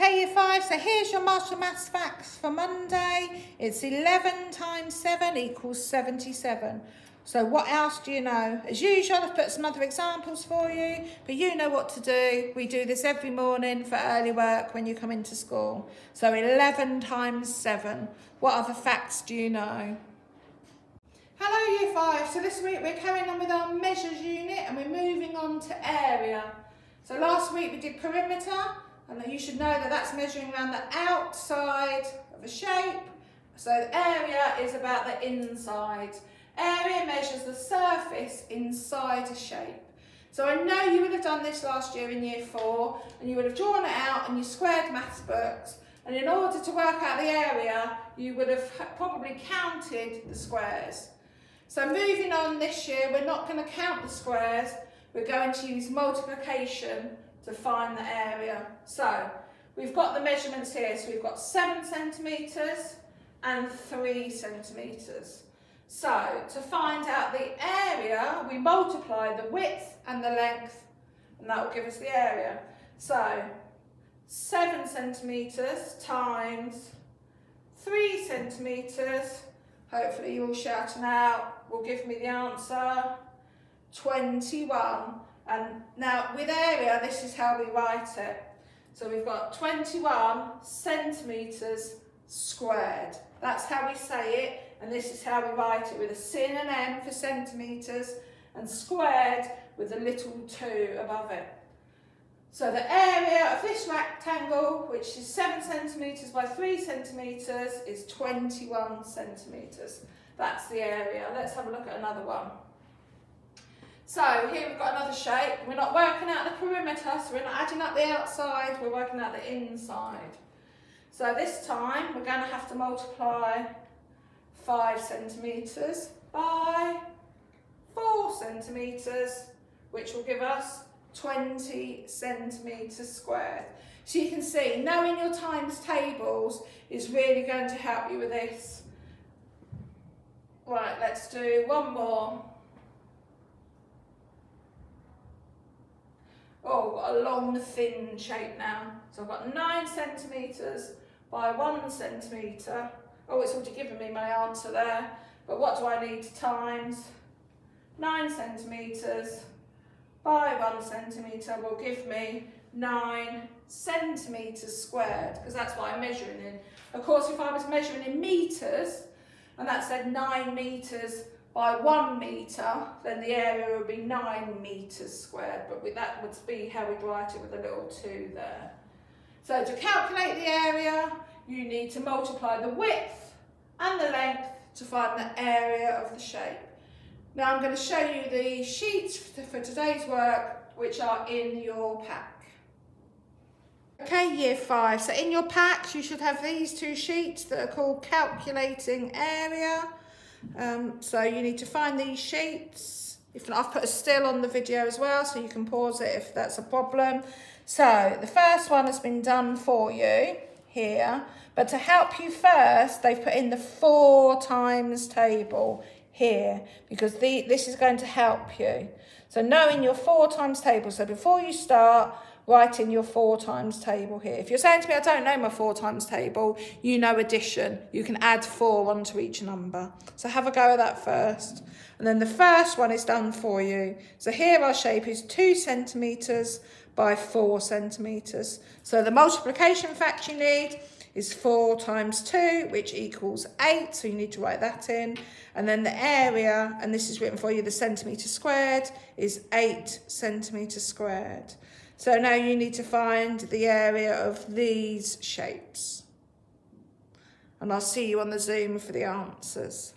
Okay, year 5, so here's your martial maths facts for Monday. It's 11 times 7 equals 77. So what else do you know? As usual, I've put some other examples for you, but you know what to do. We do this every morning for early work when you come into school. So 11 times 7. What other facts do you know? Hello, year 5. So this week we're carrying on with our measures unit and we're moving on to area. So last week we did perimeter. And you should know that that's measuring around the outside of a shape. So the area is about the inside. Area measures the surface inside a shape. So I know you would have done this last year in year 4 and you would have drawn it out in your squared maths books, and in order to work out the area you would have probably counted the squares. So moving on this year, we're not going to count the squares, we're going to use multiplication to find the area. So we've got the measurements here. So we've got 7 centimetres and 3 centimetres. So to find out the area, we multiply the width and the length, and that will give us the area. So 7 centimetres times 3 centimetres, hopefully you're all shouting out, will give me the answer, 21. And now with area, this is how we write it. So we've got 21 centimetres squared. That's how we say it, and this is how we write it, with a C and an M for centimetres and squared with a little 2 above it. So the area of this rectangle, which is 7 centimetres by 3 centimetres, is 21 centimetres. That's the area. Let's have a look at another one. So here we've got another shape. We're not working out the perimeter, so we're not adding up the outside, we're working out the inside. So this time we're going to have to multiply 5 centimetres by 4 centimetres, which will give us 20 centimetres squared. So you can see, knowing your times tables is really going to help you with this. Right, let's do one more. Oh, I've got a long, thin shape now. So I've got 9 centimetres by 1 centimetre. Oh, it's already given me my answer there. But what do I need to times? 9 centimetres by 1 centimetre will give me 9 centimetres squared, because that's what I'm measuring in. Of course, if I was measuring in metres, and that said 9 metres by 1 metre, then the area would be 9 metres squared, but that would be how we'd write it with a little 2 there. So to calculate the area, you need to multiply the width and the length to find the area of the shape. Now I'm going to show you the sheets for today's work, which are in your pack. Okay, year 5, so in your packs you should have these 2 sheets that are called calculating area. So you need to find these sheets. I've put a still on the video as well, so you can pause it if that's a problem. So the first one has been done for you here, but to help you first, they've put in the 4 times table here, because this is going to help you. So knowing your 4 times table, so before you start, write in your 4 times table here. If you're saying to me, I don't know my 4 times table, you know addition. You can add 4 onto each number. So have a go at that first. And then the first one is done for you. So here our shape is 2 centimetres by 4 centimetres. So the multiplication fact you need is 4 times 2, which equals 8. So you need to write that in. And then the area, and this is written for you, the centimetre squared, is 8 centimetres squared. So now you need to find the area of these shapes. And I'll see you on the Zoom for the answers.